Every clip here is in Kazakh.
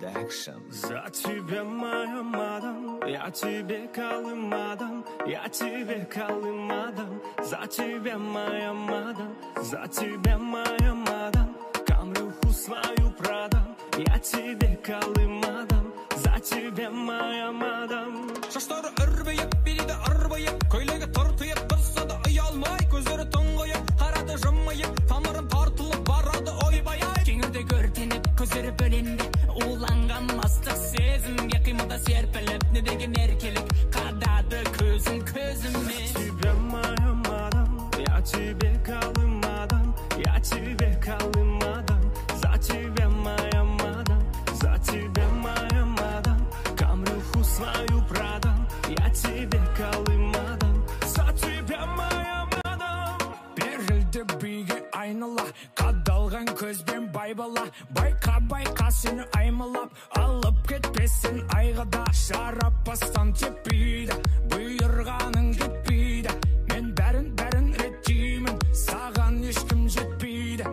Production. За тебя, моя мадам, я тебе колымадам, я тебе колымадам. За тебя, моя мадам, за тебя, моя мадам, камрюху свою продам, я тебе колымадам, за тебя, моя мадам. Шаштары үрбейіп, береді арбайып, көйлегі тартыйып, тұрса да ұялмай, көздері тұңғайып, қарады жымайып, тамырын тартылып барады ойбай-ай. Кеңірде көртеніп, көздері бөленді, уланған мастық сезімге қимылда серпіліп, не деген еркелік қадады көзім көзіме. За тебя, моя мадам, я тебе колымадам, я тебе колымадам, за тебя, моя мадам, за тебя, моя мадам, камрюху свою продам, я тебе колымадам, за тебя, моя мадам. Берілді биге айнала, қадалған көзбен байбала, байқа сені аймалап, алып кетпесін айғада. Шарап бастан теппейді, бұйырғаның кетпейді, мен бәрін реттеймін, саған ешкім жетпейді.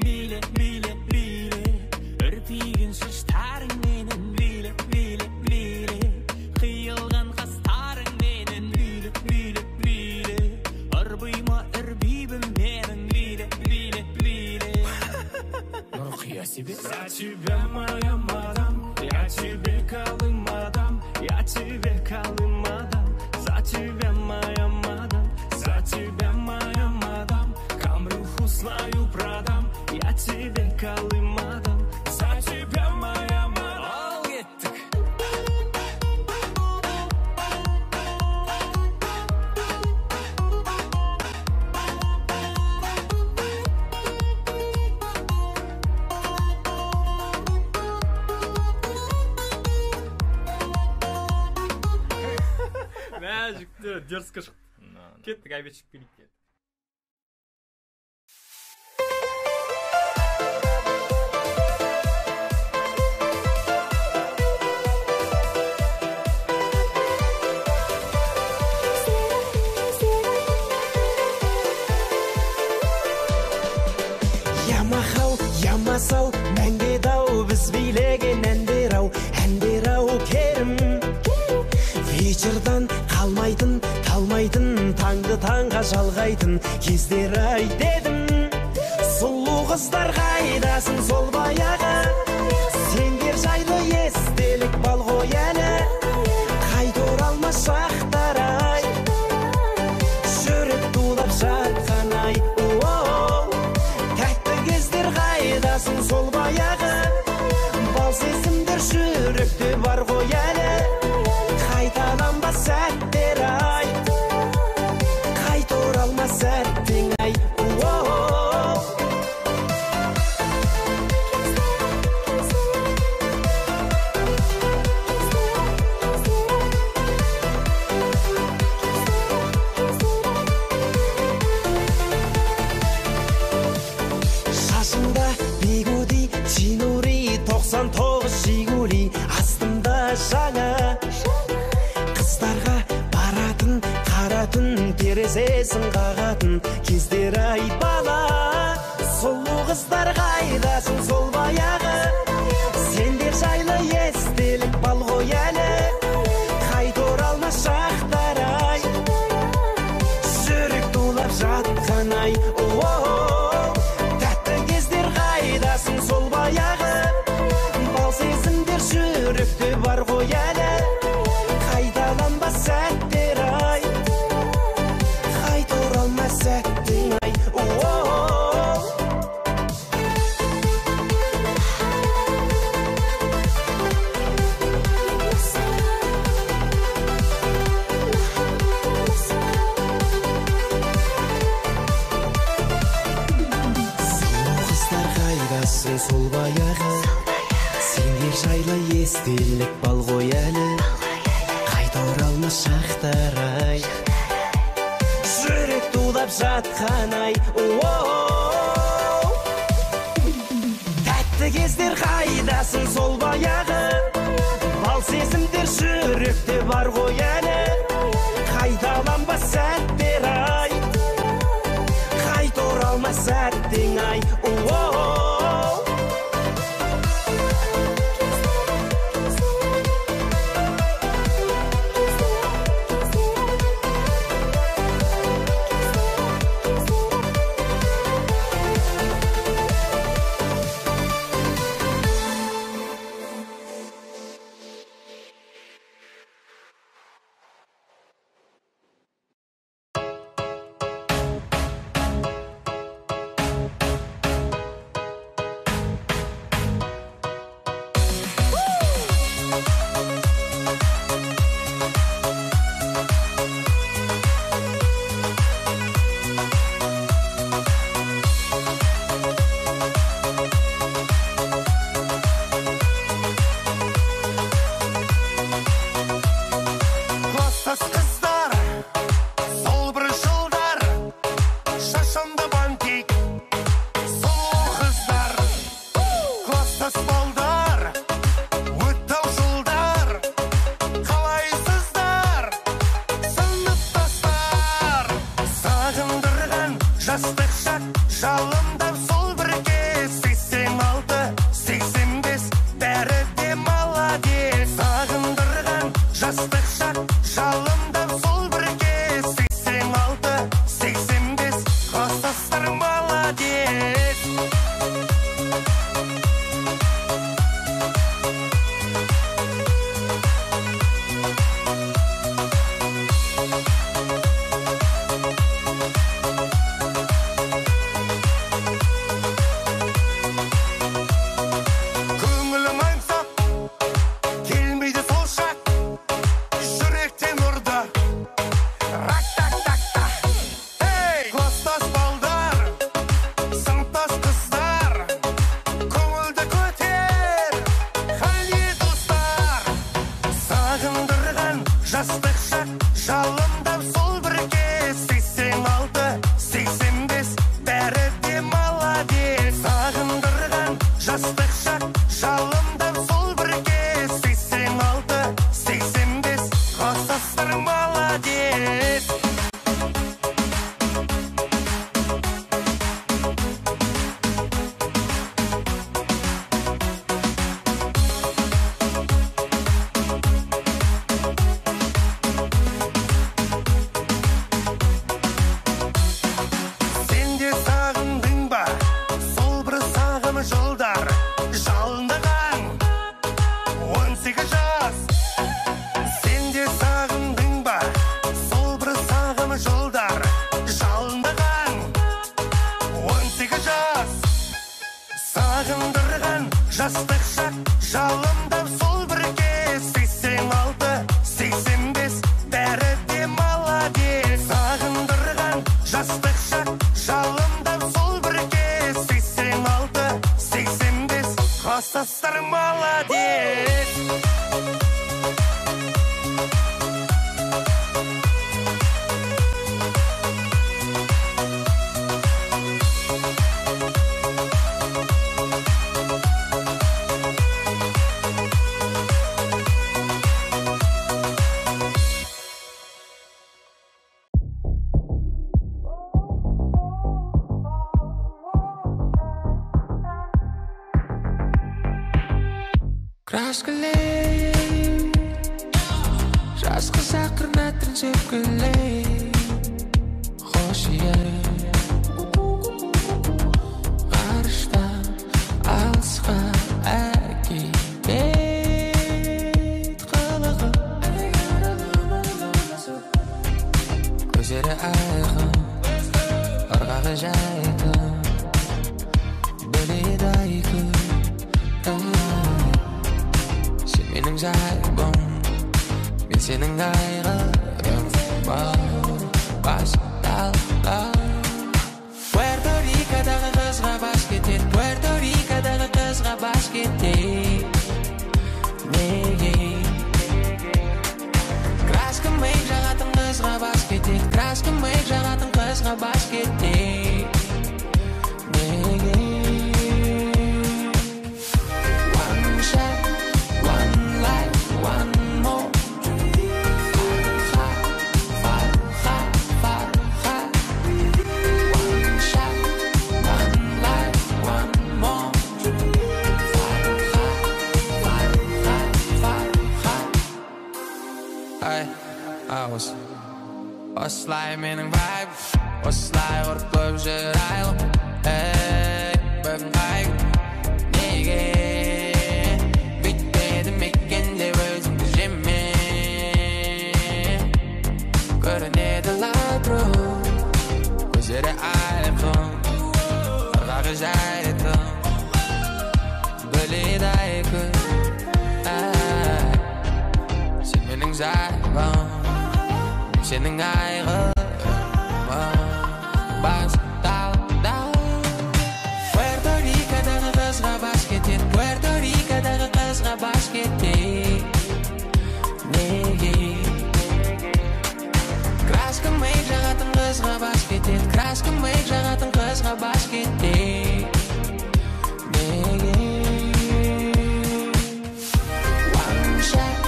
Биле, биле, биле, үрпиген шаштарың менің, биле, биле, биле, қиылған қастарың менің, биле, биле, биле, ұрбыйма үрбейбім менің, биле, биле, биле. Нұрқия себе. За тебя, моя мадам, я тебе колымадам, я тебе колымадам, за тебя, моя мадам, за тебя, моя мадам, камрюху свою продам, я тебе колымадам, за тебя, моя мадам. Ал кеттік. Мәжікті дерскі шықты. Кеттік, әбет шығып келейік деді. Ямахау, ямасау, мәңге дау, біз билеген әндер-ау керім. Вечердан қалмайтын, таңды таңға жалғайтын кездер ай дедім. Сұлу қыздар қайдасын сол баяғы, сендер жайлы естелік бал ғой әлі. Қайта оралмас шақтар ай, жүрек тулап жатқан ай. Тәтті кездер қайдасын сол баяғы, бал сезімдер жүректе бар ғой әлі. Қайталанбас сәттер ай, қайта оралмас сәттің ай. Шашында бигуди, чинури, 99 жигули, астымда жаңа. Қыздарға баратын, қаратын, терезесін қағатын кездер ай бала. Сұлу қыздар қайдасын сол баяғы, сендер жайлы естелік бал ғой әлі. Қайта оралмас шақтар ай, жүрек тулап жатқан ай. Тәтті кездер қайдасын сол баяғы, бал сезімдер жүректе бар ғой әлі. Қайталанбас сәттер ай, қайта оралмас сәттің ай. Сұлу қыздар қайдасын сол баяғы, сендер жайлы естелік бал ғой әлі. Қайта оралмас шақтар ай, жүрек тулап жатқан ай. Тәтті кездер қайдасын сол баяғы, бал сезімдер жүректе бар ғой әлі. Қайталанбас сәттер ай, қайта оралмас сәттің ай. жастық шақ жалындап сол бір кез 86-85 бәрі де молодец сағындырған жастық шақ жалындап сол бір кез 86-85 қосастыр молодец жылдар жалындаған 18 жас сен де сағындың ба сол бір сағым жылдар жалындаған 18 жас сағындырған жастық шақ жалындап сол бір кез 86-85 бәрі де молодец сағындырған жастық шақ жалындап сол бір кез 86-85 қосастар молодец Краскалей жас қызақ қырнаттың сөпкілей Хош ие ғарыштан алысқа әкелет қылығы көздері айқын ырғағы жайқын біледі айқын Менің жайбым, мен сенің айғырым Бас талда Puerto Rico'дағы қызға бас кетет Puerto Rico'дағы қызға бас кетет Неге Краска мэйк жағатын қызға бас кетет Краска мэйк жағатын қызға бас кетет Неге Osla менің vibe Osla ұрып көп жүр айлым Бүгін қайым Неге Бүйтпедім екен деп өзіңді жеме Көрінеді лабро Көздері айқын Ырғағы жайқын Біледі айқын Сен менің зайбым Senin ayrı Bas dalda Puerto Rico'дағы қызға бас кетет Puerto Rico'дағы қызға бас кетет Неге Краска мэйк жағатын қызға бас кетет Краска мэйк жағатын қызға бас кетет Неге One shot,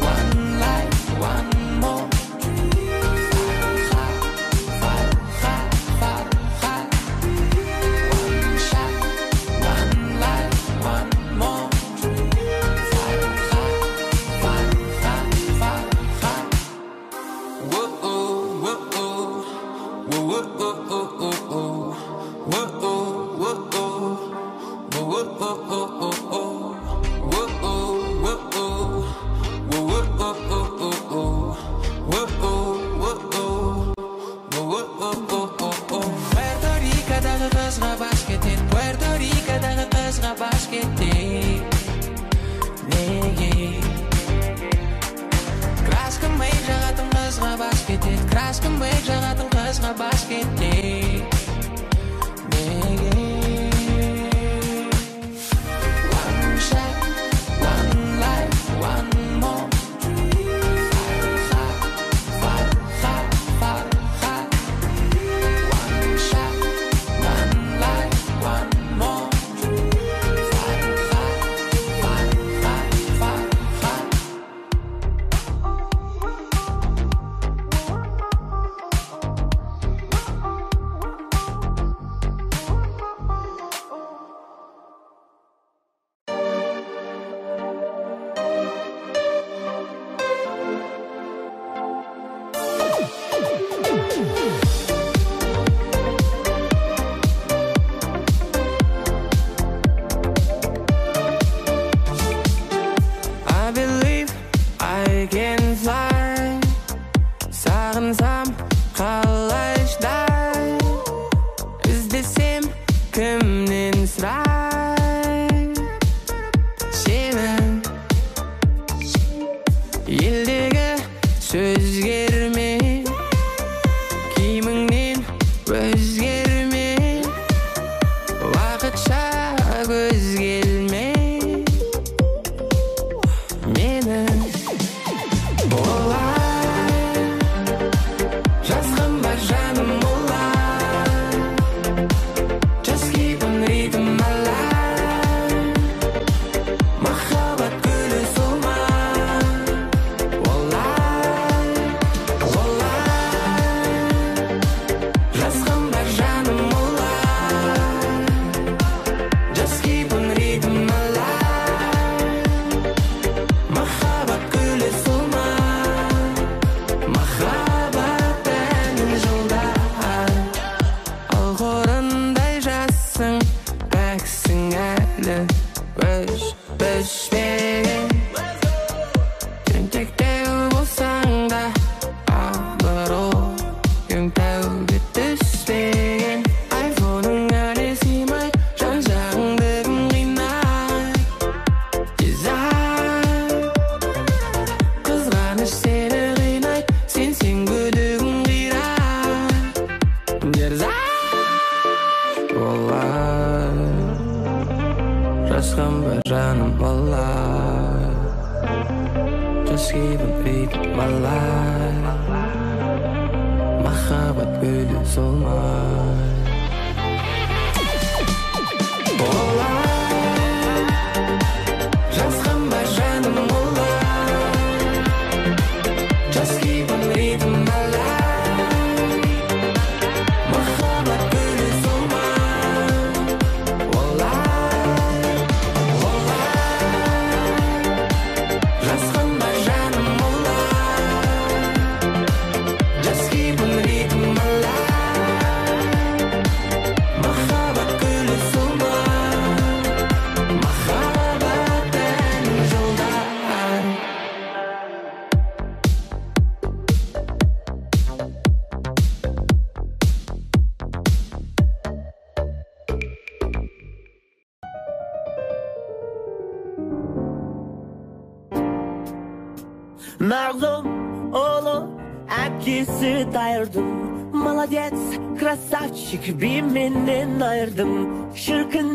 one life, one more Краска мэйк жағатын қызға бас кетет Неге One shot, one life, one more I believe I can fly. Sağınsam қалайшдай. İzdesem kimden sıray. Seni eldeki sözgerme. Kiyimingden özgerme. Vaqitcha göz gelme. Meni olay. Жазғым бар жаным олай. Just keep on rhythm alive. Махаббат гүлі солмай. Олай, олай. Жазғым бар жаным олай. Just keep on rhythm alive. Махаббат гүлі солмай. Махаббат әнін жылдай. Ал қорындай жассың, бәксің әлі. Өшпеген тентектеу болсаң да, абыройың тәуге түспеген. Айфоның әлі сыймай, жан-жағыңды кім қинай. Дизайн қызғаныш сені қинай, сенсең күдігің қирай. Дерзай олай. Жазғым бар жаным олай. Just keep on rhythm alive. Махаббат гүлі солмай. Олай. Жазғым бар жаным олай. Just keep on rhythm alive. Махаббат гүлі солмай. Олай, олай. Жазғым бар жаным олай. Just keep on rhythm alive. Махаббат гүлі солмай. Махаббат әнін жылдай. Мағлұм ұлы әкесі дайырдым. Молодец, красавчик, бименен айырдым. Шіркін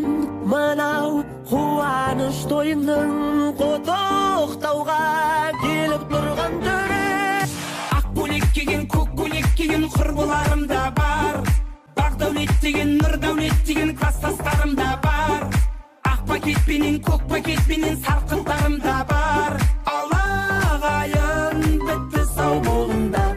мынау қуаныш тойының құттықтауға келіп тұрған түрі. Ақ көйлек киген, көк көйлек киген құрбыларым да бар. Бақ дәулет деген, нұр дәулет деген кластастарым да бар. Ақ пакетпенен, көк пакетпенен сарқынтарым да бар. Алағайын бітті сау болыңдар.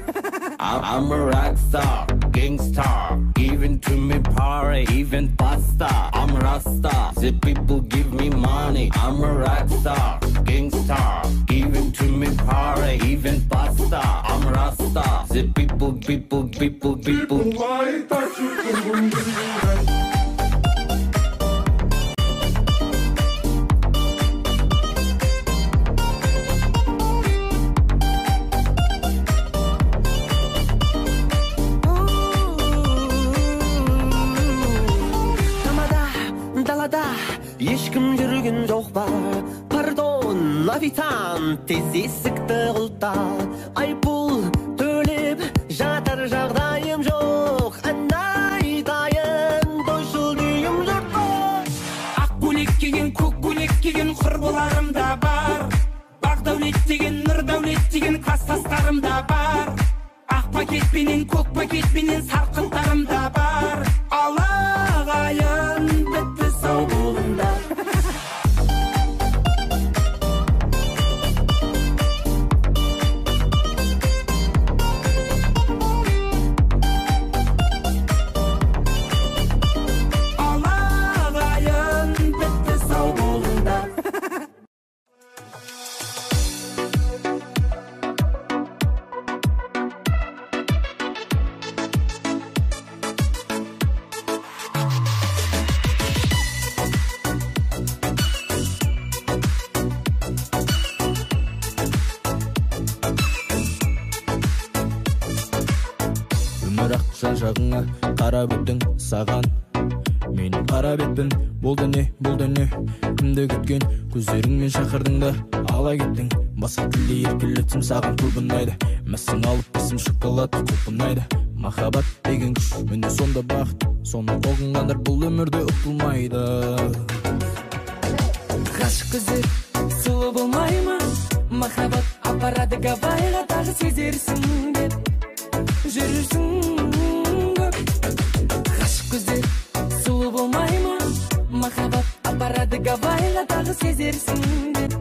I'm a rock star, gangstar, giving to me power, even pasta. I'm Rasta, the people give me money. I'm a rock star, gangstar, giving to me power, even pasta. I'm Rasta, the people. Далада ешкім жүрген жоқ ба? Пардон, официант, тез есікті құлта. Айыппұл төлеп жатар жағдайым жоқ. Ән айтайын, тойшыл дүйім жұртқа. Ақ көйлек киген, көк көйлек киген құрбыларым да бар. Бақ дәулет деген, нұр дәулет деген кластастарым да бар. Ақ пакетпенен, көк пакетпенен сарқынтарым да бар. Алағайын бітті сау болыңдар. Алағайын бітті сау болыңдар. жагыңа карап өттүң саган менин карап этпин болду эмне кимди күткөн көздөрүңмен шакырдың да ала кеттиң башка тилде эркелетсем саган көп унайды массың алып бесим шоколад көп унайды махаббат деген күч менде сонда бакыт сону когунгандар бул өмүрдө утулмайды Гашык көздөр сулуу болмайбы махаббат апарады Гавайга дагы сезерсиң деп жүрүрсүң көп Гашык көздөр сулуу болмайбы махаббат апарады Гавайга дагы сезерсиң деп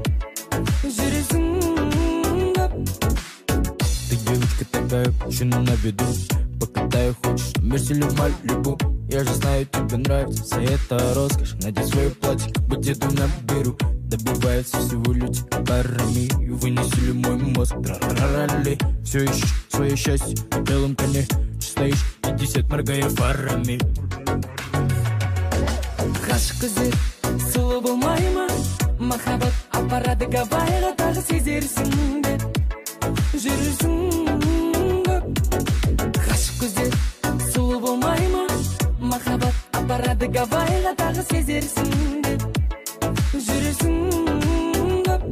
жүрүрсүң көп Ты девочка такая, еще на виду Покатай хочешь, мерсилю Малибу Я же знаю, тебе нравится вся эта роскошь Надень свое платье, как бы деду на беру Добивается всего люди парами И вынесли мой мозг, трарарали Все ищешь свое счастье на белом коне Стоишь 50 моргая фарами Гашык көздөр сулуу болмайбы махаббат апарады Гавайга дагы сезерсиң деп жүрүрсүң көп Гашык көздөр сулуу болмайбы махаббат апарады Гавайга дагы сезерсиң деп жүрүрсүң көп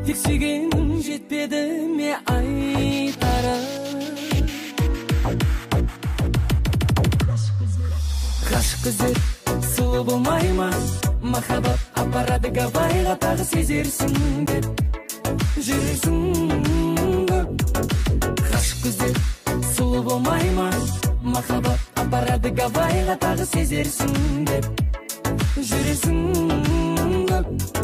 Тек сүйгенің жетпеді ме айтарым Гашык көздөр сулуу болмайбы махаббат апарады Гавайга дагы сезерсиң деп жүрүрсүң көп Гашык көздөр сулуу болмайбы махаббат апарады Гавайга дагы сезерсиң деп жүрүрсүң көп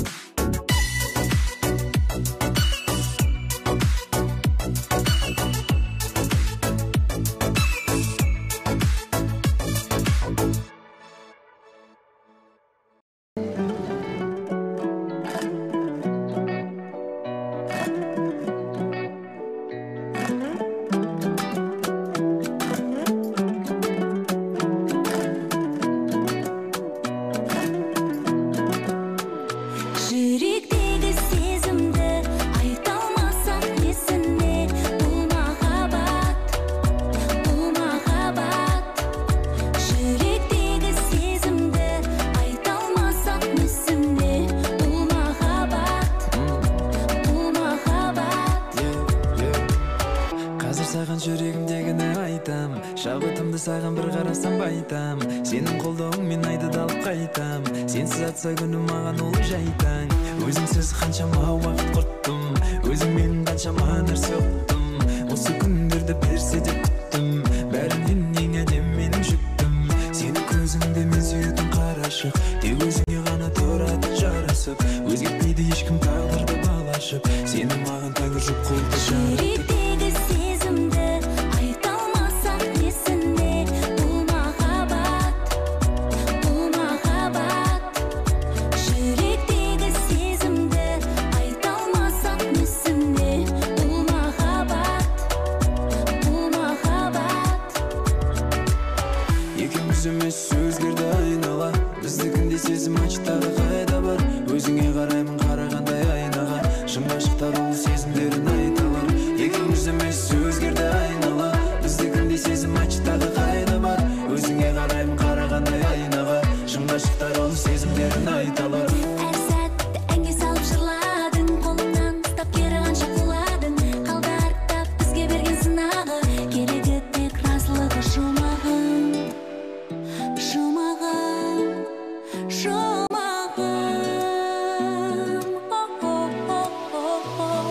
саған бір қарасам байтам Сенің қолдауыңмен айды далып қайтам Сенсіз атса күнім маған ол жайтаң Өзіңсіз қаншама уақыт құрттым Өзің менің қаншама нәрсе ұқтым Осы күндерді берсе деп күттім Бәрінен ең әдем менің жүктім Сені көзіңде мен сүйетін қарашық Тек өзіңе ғана тұрады жарасып Өзгертпейді ешкім тағдырды балашып Сені маған тәңір жұп қолды жаратып Сөзгерді айнала біздікінде сезім ачтағы қайда бар өзіңе қараймын қарағандай айнаға шын ғашықтар ол сезімдерін айталар екеуміз емес өзгерді айнала біздікінде сезім ачтағы қайда бар өзіңе қараймын қарағандай айнаға шын ғашықтар ол сезімдерін айталар әр сәтті әнге салып жырладың қолымнан ұстап кері қанша құладың қалды артта бізге берген сынағы керегі тек разылығы жұмағың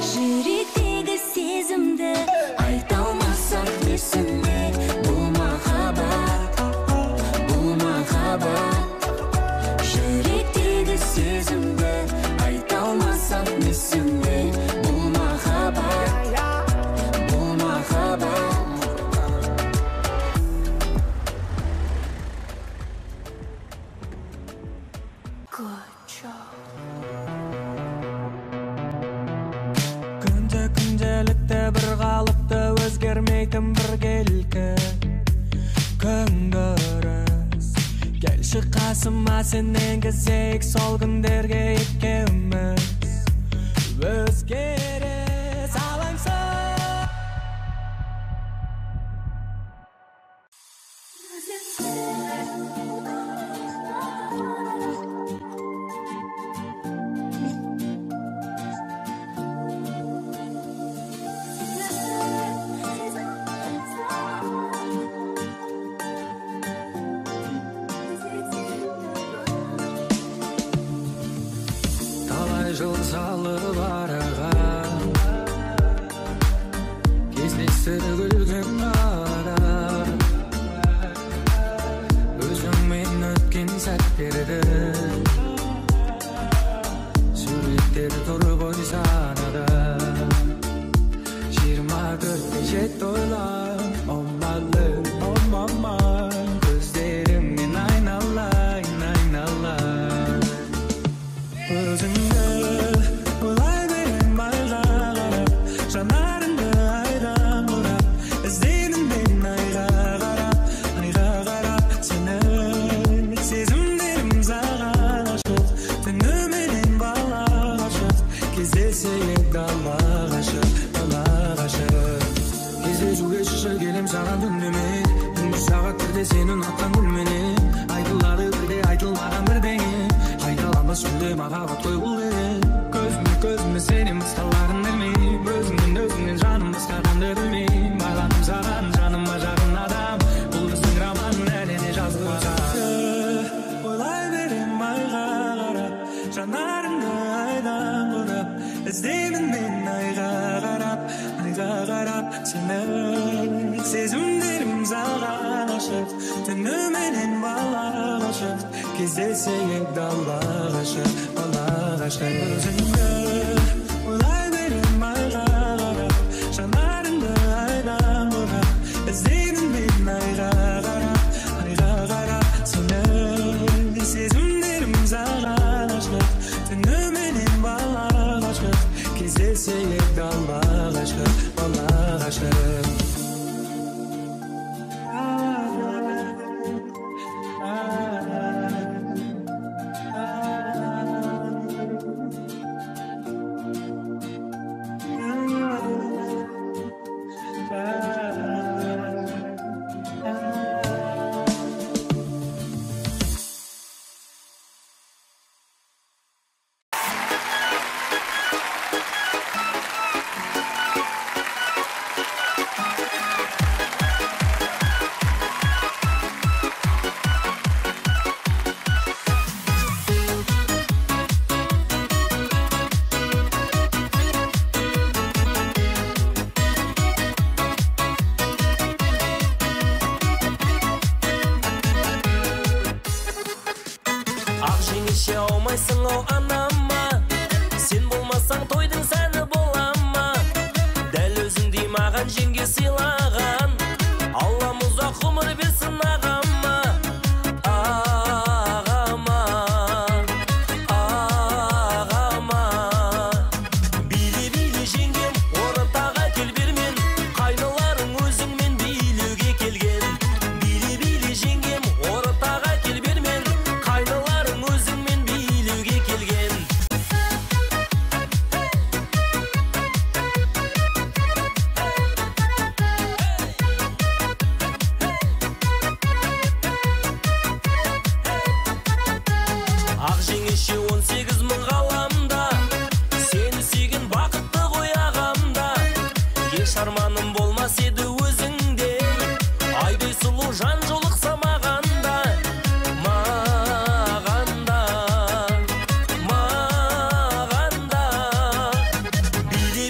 жүректегі сезімді айта алмасақ несіне бұл махаббат Шыққасыма сенен кезек сол күндерге екеуміз өзгеріс алаңсыз. Жыл салып араға кездесті күлген ара өзіңмен өткен сәттерді суреттер тұр ғой санада 24-те жетті ойлап омалы омамай көздеріңнен айналайын айналайын өзіңді ойлай берем айға қарап жанарыңды айдан бұрап іздеймін мен айға қарап сені сезімдерім саған ашық түніменен бала ғашық кездесейік дала ғашық кездесуге шышы келем саған түнімен түнгі сағаттарда сені ұнатқан гүлменен айтылады бірде айтылмаған бірдеңе қайталамас күнде махаббат қой бұл деген көзіме сенен басқаларын білмеймін өзіңнен жаным басқағанды білмеймін байландым саған жаныма жақын адам бұл біздің роман әлемде жазылмаған ойлай берем айға қарап жанарыңды айдан бұрап іздеймін мен айға қарап сені сезімдерім саған ашық түніменен бала ғашық кездесейік дала ғашық өзіңді ойлай берем айға қарап жанарыңды айдан бұрап іздеймін мен айға қарап сені сезімдерім саған ашық түніменен бала ғашық кездесейік дала ғашық алмайсың ау анама сен болмасаң тойдың сәні болама дәл өзіңдей маған жеңге сыйлаған аллам ұзақ ғұмыр берсін ағама биле жеңгем ортаға кел бермен қайныларың өзіңмен билеуге келген биле жеңгем ортаға кел бермен қайныларың өзіңмен билеуге келген ақ жеңеше 18 мың ғаламда сені сүйген бақытты ғой ағамда еш арманым болмас еді өзіңде айдай сұлу жан жолықса мағанда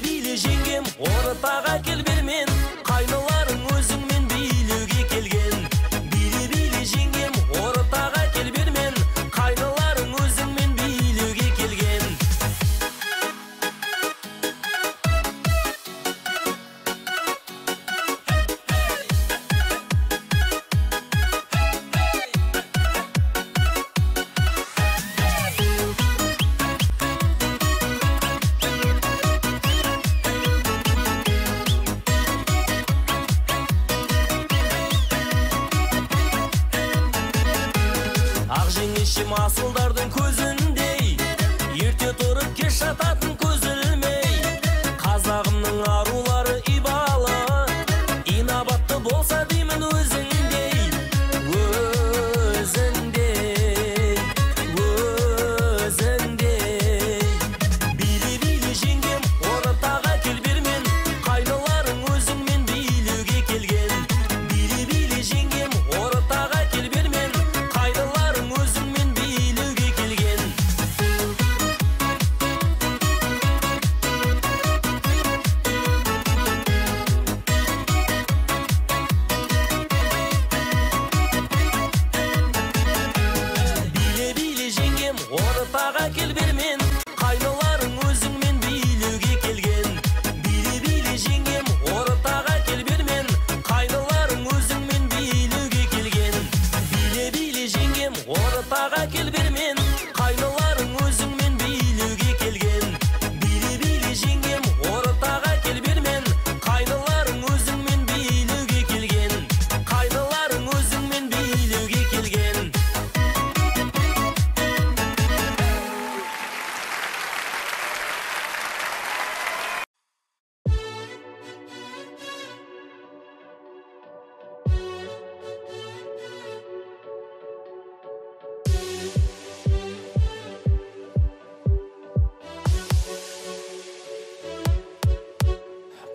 биле жеңгем ортаға кел бермен қайныларың өзіңмен билеуге келген биле жеңгем ортаға кел бермен қайныларың өзіңмен билеуге ақ жеңешем асылдардың көзіндей, ерте тұрып кеш жататын көз ілмей. Қазағымның арулары ибалы, инабатты болса деймін өзіңдей, өзіңдей, өзіңдей. Билі жеңгем, ортаға кел бермен, қайныларың өзіңмен билеуге келген. Билі жеңгем, ортаға кел бермен, қайныларың өзіңмен билеуге келген. Биле жеңгем, ортаға кел бермен, қайныларың өзіңмен билеуге келген. Биле жеңгем, ортаға кел бермен, қайныларың өзіңмен билеуге келген. Биле жеңгем, ортаға кел бермен, қайныларың өзіңмен билеуге келген. Биле жеңгем, ортаға кел бермен, қайныларың өзіңмен билеуге келген. Қайныларың өзіңмен билеуге келген.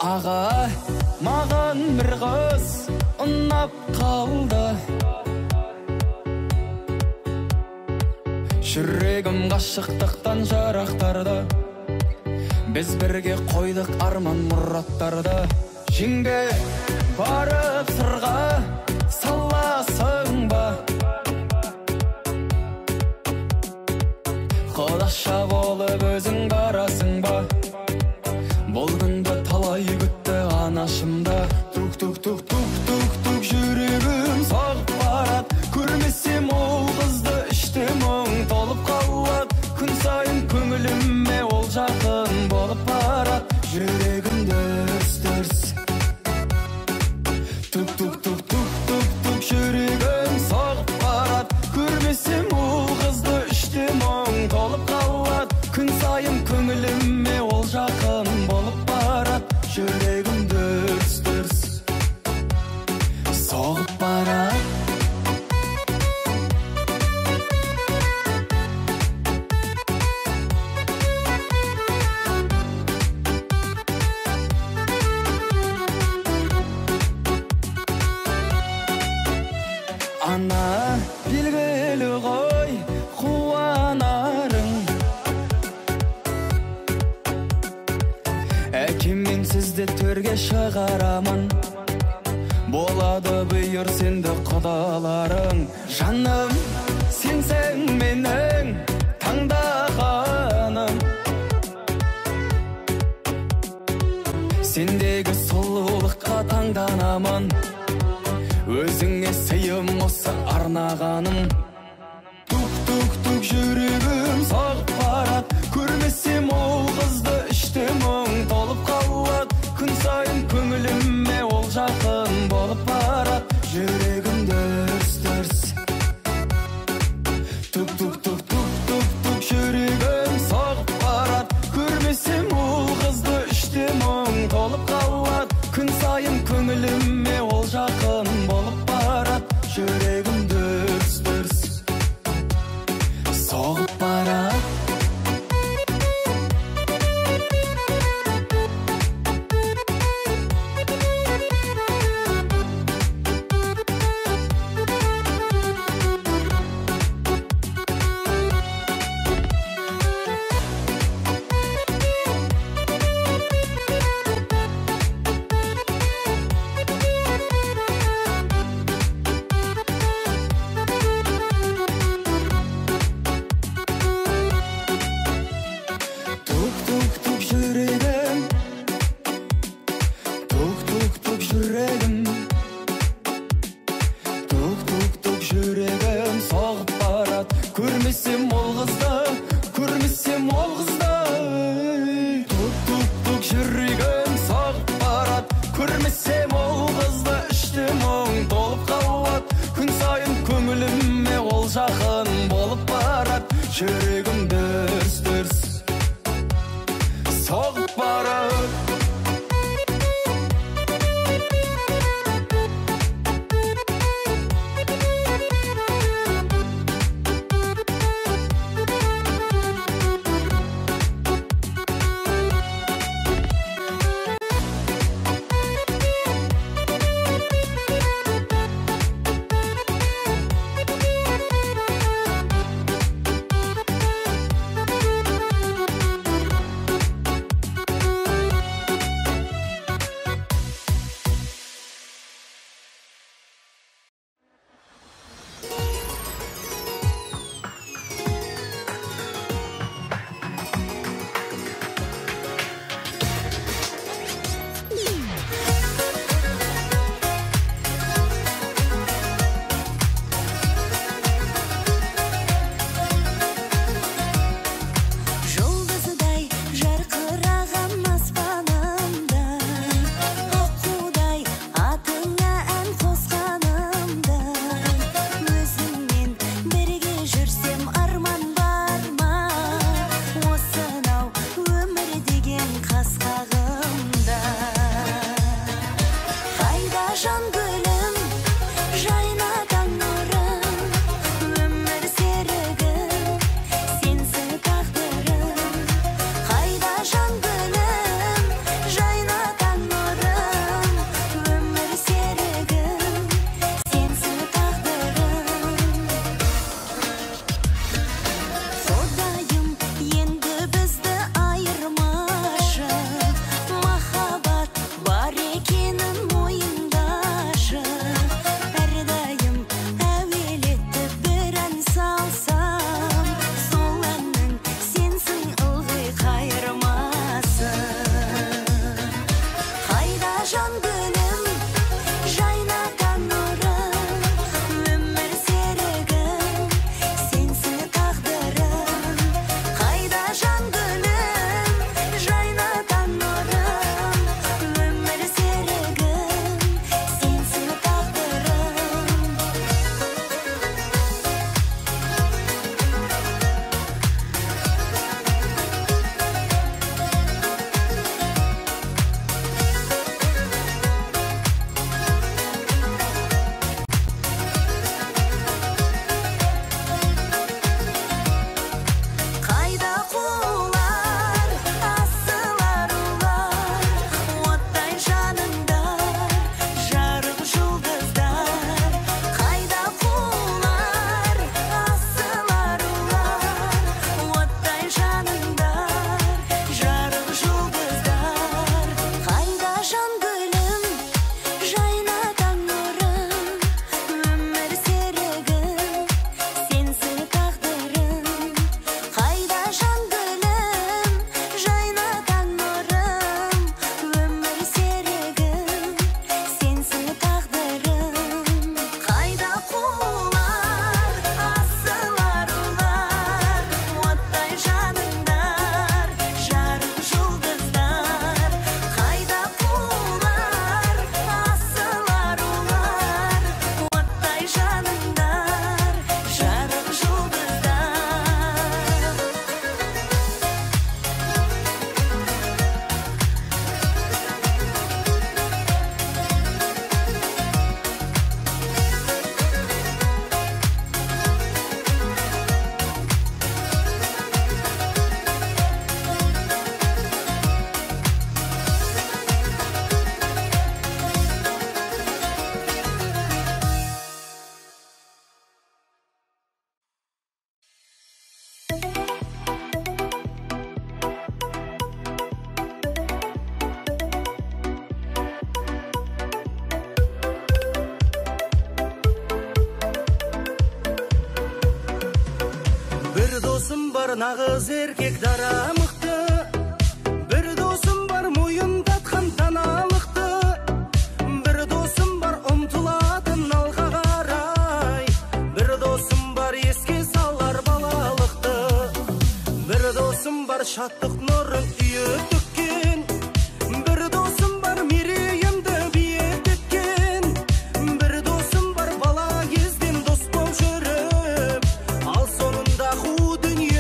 Аға, маған бір қыз ұнап қалды. Жүрегім ғашықтықтан жарақтарды. Біз бірге қойдық арман мұраттарды. Жеңге барып сырға саласың ба? Құдаша болып өзің барасың ба? Бұл күнді талай күтті анашымда. Тук жүрегім соғып барат. Көрмесем ол қызды іште мұң толып қалат. Күн сайын көңіліме ол жақын болып барат. Жүрегім дүрс-дүрс. Тук жүрегім соғып барат. Көрмесем ол қызды іште мұң толып қалат. Күн сайын көңіліме ол жақын болып барат. Жүрегім дүрс-дүрс соғып барат. Ана белгілі ғой қуанарың. Әкеммен сізді төрге шығарамын. Болады бұйыр сенді құдаларың. Жаным, сенсің менің таңдағаным. Сендегі сұлулыққа таңданамын. Өзіңе сыйым осы арнағаным. Тук жүрегім соғып барат. Көрмесем ол қызды іште мұң толып қалат. Күн сайын көңіліме ол жақын болып барат. Жүрегім дүрс-дүрс. Тук жүрегім соғып барат. Көрмесем ол қызды іште мұң толып қалат. Күн сайын көңіліме ол жақын болып барат. Жүрегім дүрс-дүрс соғып барат. Жақын жүрегім дүрс-дүрс соғып барады. Nağız erkek dara mıқты, bir dosum var mойындатқан даналықты, bir dosum var ұмтылатын алға қарай, bir dosum var еске салар балалықты, bir dosum var шаттық нұрын үйіп төккен, bir dosum var мерейімді биік еткен, bir dosum var бала кезден дос болып жүріп, ал соңында қу дүние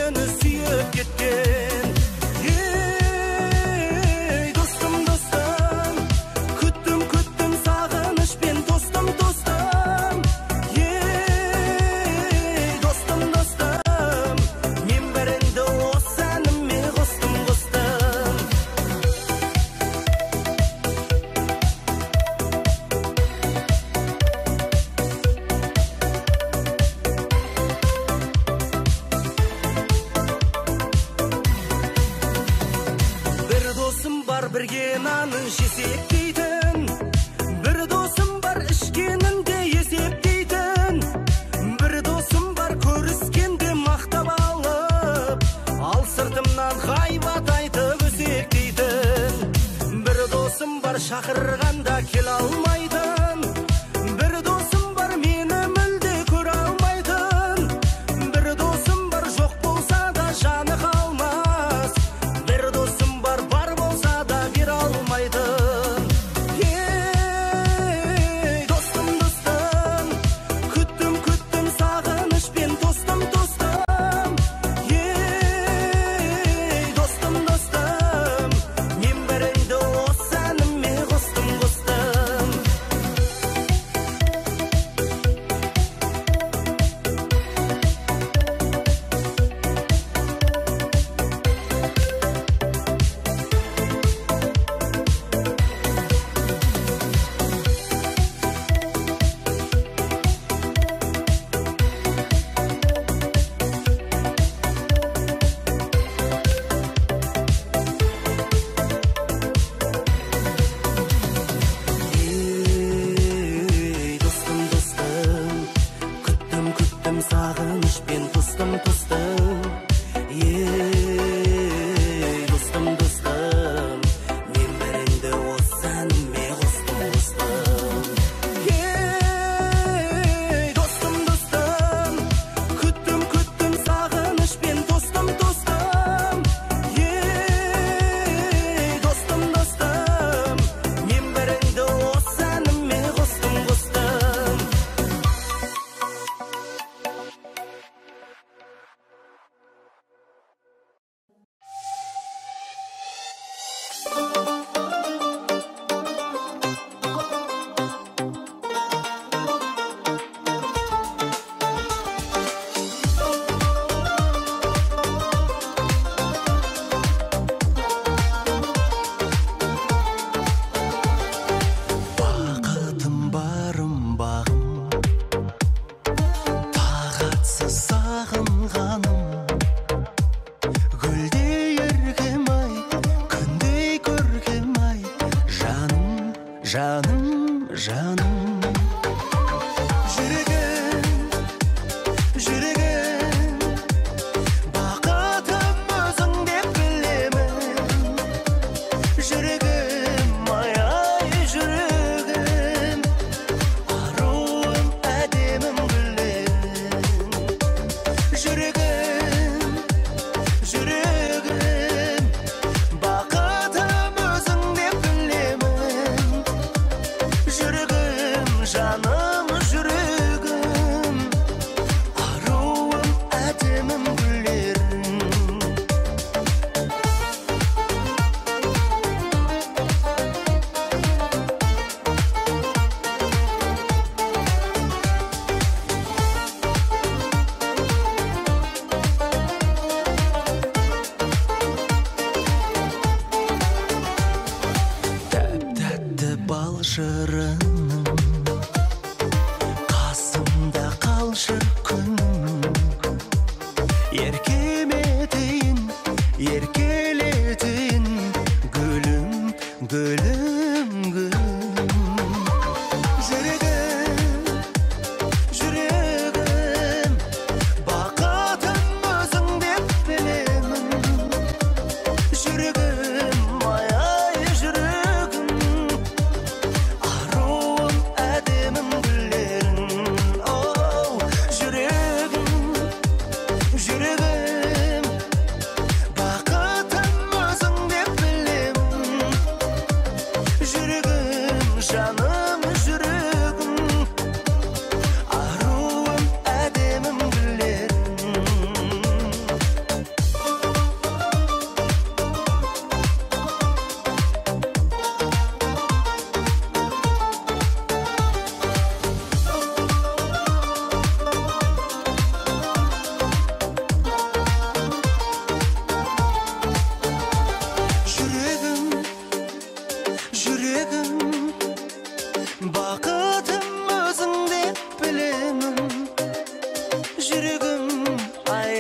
шақырғанда келе алмайтын, бір досым бар мені мүлде көре алмайтын, бір досым бар жоқ болса да жаны қалмас, бір досым бар болса да бере алмайтын. Ей достым, достым, күттім, күттім сағынышпен, достым, достым. Ей достым, достым, мен біріңді осы әніме қостым, қостым. Ей достым, достым, күттім, күттім сағынышпен, тостым, тостым. Ей достым, достым, мен біріңді осы әніме қостым, қостым. Ей достым, достым, күттім, күттім сағынышпен, тостым, тостым. Ей достым, достым, мен біріңді осы әніме қостым, қостым. Бақытым барым бағым, тағатсыз сағынғаным, гүлдей еркем-ай, күндей көркем-ай, жаным, жаным, жаным. Жүрегім, жүрегім, бақытым өзің деп білемін. Жүрегім, ай, жүрегім, аруым, әдемім гүлім. Жүрегім, жүрегім, бақытым өзің деп білемін. Жүрегім, жаным, жүрегім, аруым, әдемім гүлерім. Тәп-тәтті бал шырыным, қасымда қалшы күнім. Еркелетейін, еркелетейін, гүлім, гүлім, гүлім. Жүрегім, жүрегім, бақытым өзің деп білемін. Жүрегім, ай, жүрегім, аруым, әдемім гүлерім. Оу, жүрегім, жүрегім, бақытым өзің деп білемін. Жүрегім, жаным, жүрегім, аруым, әдемім гүлерім. Жүрегім, жүрегім, бақытым өзің деп білемін. Жүрегім, ай,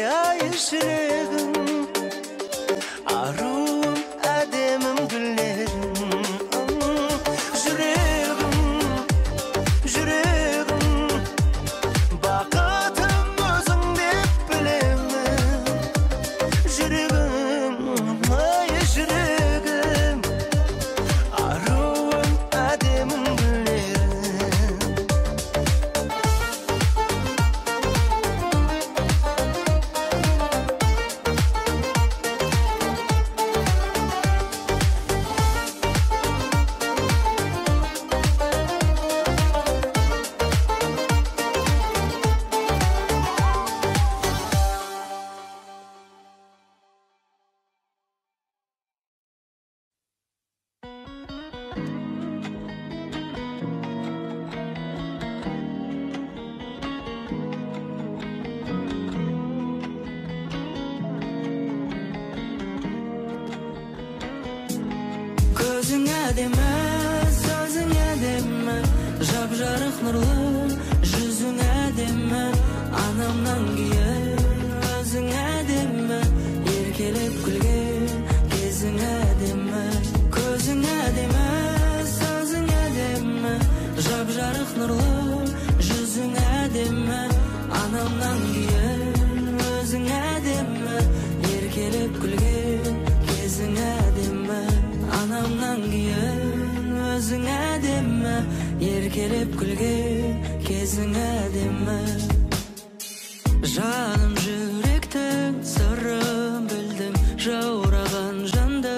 жүрегім, аруым, әдемім гүлерім. Жүрегім, жүрегім, бақытым өзің деп білемін. Жүрегім, ай, жүрегім, аруым, nurlu yüzün edemmi anamdan giyen özün edemmi erkelep gülgen kezin edemmi közün edemmi sözün edemmi jap-jarık nurlu yüzün edemmi anamdan giyen özün edemmi erkelep gülgen kezin edemmi anamdan giyen özün edemmi erkelep gülgen kezin edemmi Жаным жүректің сырын білдім жаураған жанды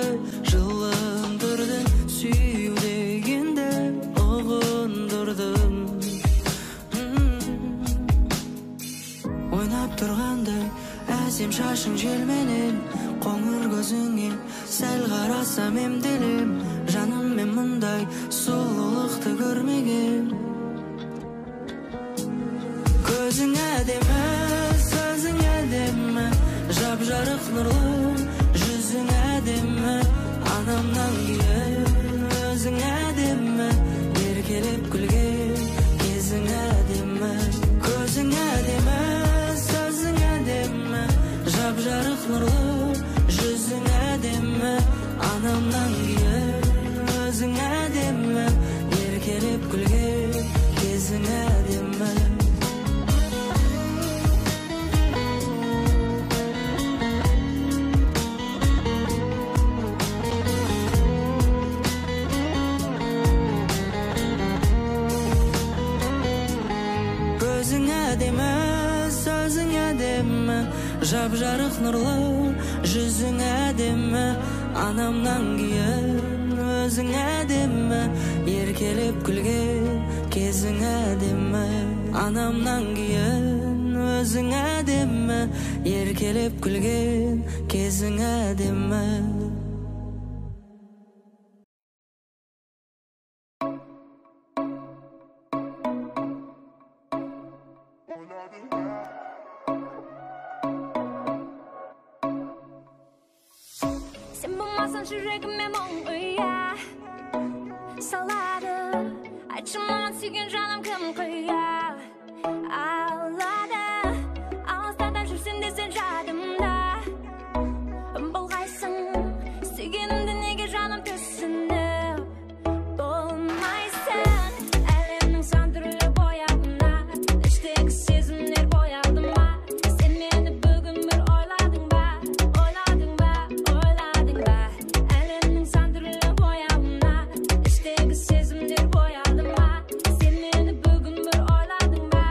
жылындырдың сүю дегенді ұғындырдың ойнап тұрғандай әсем шашың желменен қоңыр көзіңе сәл қарасам емделем жаным мен мұндай сұлулықты көрмеген көзің әдемі sözün edemmi jap-jarık nurlu yüzün edemmi anamdan giyen özün edemmi erkelep gülgen kezin edemmi közün edemmi sözün edemmi jap-jarık nurlu yüzün edemmi anamdan giyen özün edemmi erkelep gülgen kezin edemmi sözün edemmi jap-jarık nurlu yüzün edemmi anamdan giyen özün edemmi erkelep gülgen kezin edemmi anamdan giyen özün edemmi erkelep gülgen kezin edemmi жүрегіме мұң ұя салады айтшы маған сүйген жаным кім құя алады алыстардан жүрсем де сен жадымда болғайсың сүйгенімді неге жаным түсініп болмайсың әлемнің сан түрлі бояуына іштегі сезімдер боялды ма сен мені бүгін бір ойладың ба сезімдер боялды ма сен мені бүгін бір ойладың ба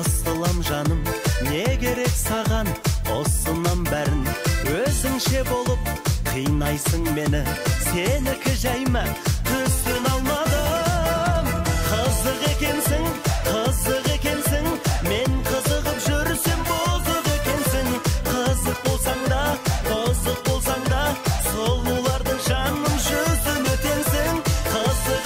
Асылам жаным, не керек саған осынан бәрін? Өзіңше болып қинайсың мені, сенікі жайма түсін алмадым. Қызық екенсің, мен қызығып жүрсем бозық екенсің. Қызық болсаң да, сұлулардың жаным жүзін өтенсің. Қызық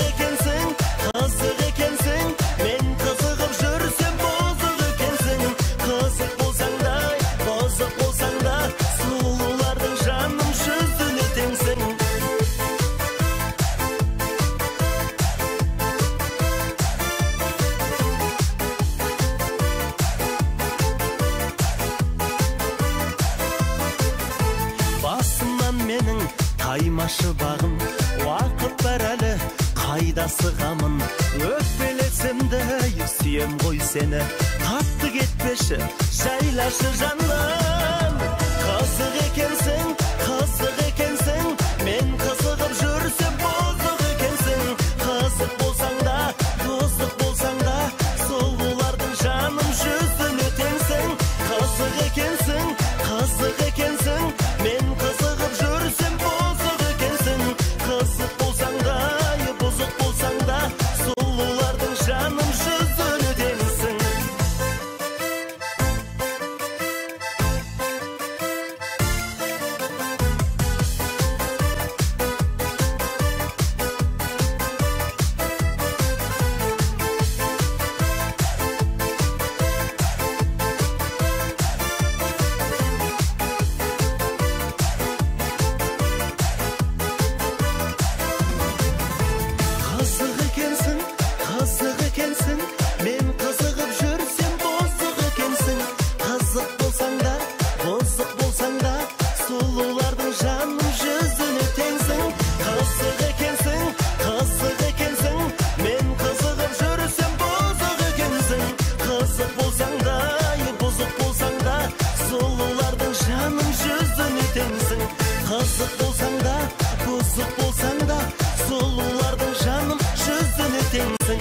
екенсің, мен қызығып жүрсем бозық екенсің. Қызық болсаң да, сұлулардың жаным жүзін өтенсің. Басымнан менің таймашы бағым, уақыт бар әлі қайда сығамын. Өкпелесем де сүйем ғой сені, қатты кетпеші жайлашы жаным. Қызық екенсің, мен қызығып жүрсем бозық екенсің. Қызық болсаң да, сұлулардың жаным жүзін өтенсің. Қызық екенсің, мен қызығып жүрсем бозық екенсің. Қызық болсаң да, бұзық болсаң да, сұлулардың жаным жүзін өтенсің. Қызық екенсің, мен қызығып жүрсем бозық екенсің. Қызық болсаң да, бұзық болсаң да, сұлулардың жаным жүзін өтенсің. Қызық екенсің, мен қызығып жүрсем бозық екенсің. Қызық болсаң да, бұзық болсаң да, сұлулардың жаным жүзін өтенсің. Қызық болсаң да, бұзық болсаң да, сұлулардың жаным жүзін өтенсің.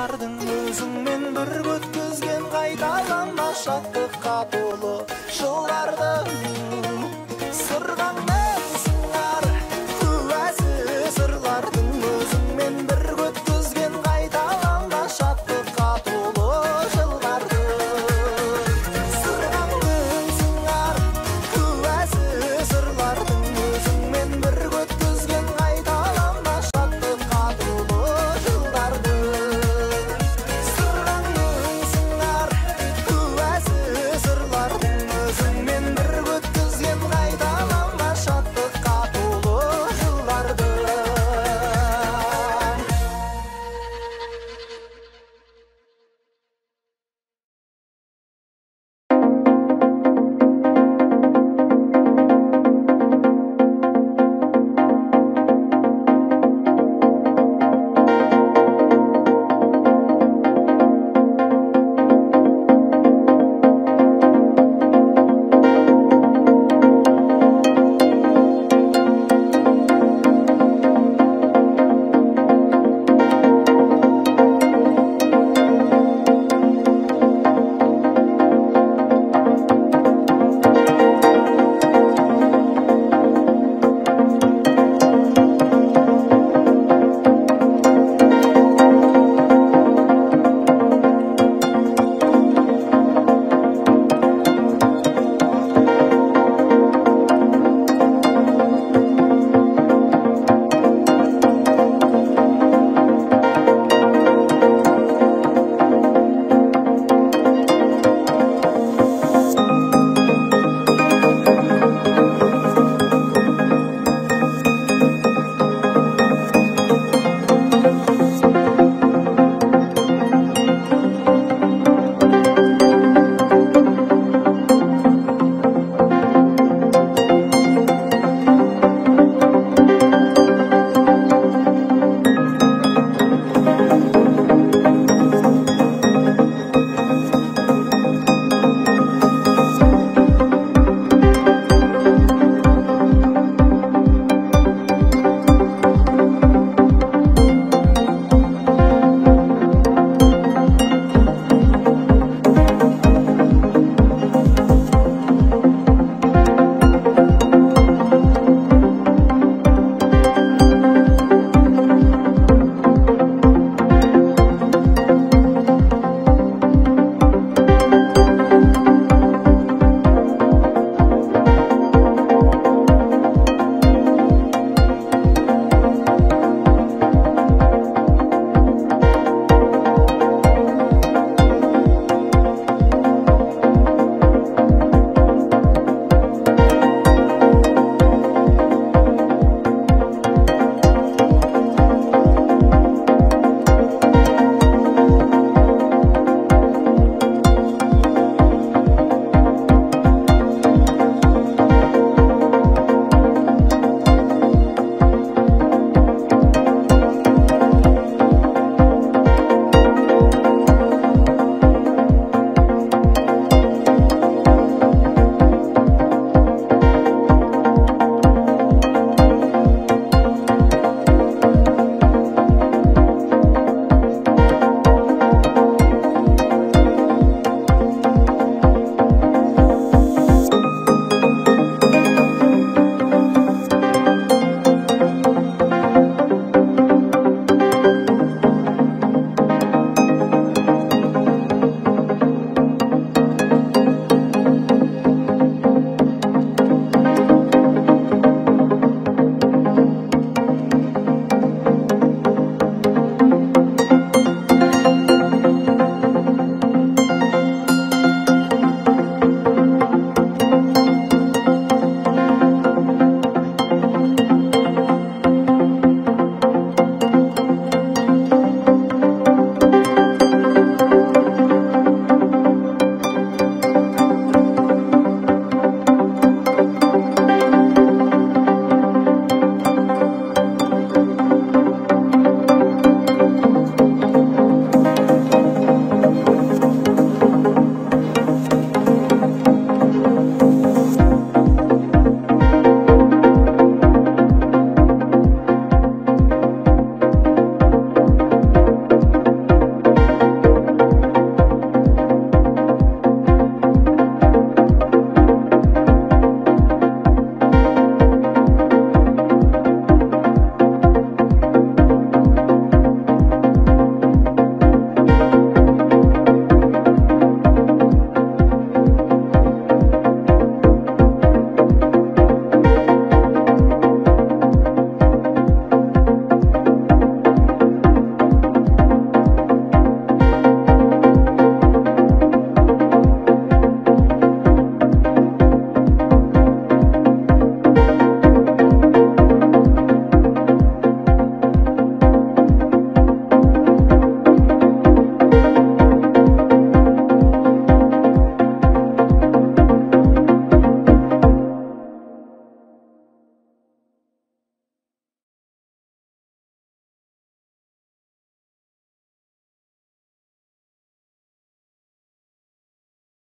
бардың өзіңмен бір өткізген қайталанбас шаттыққа толы жылдардың сырғаңда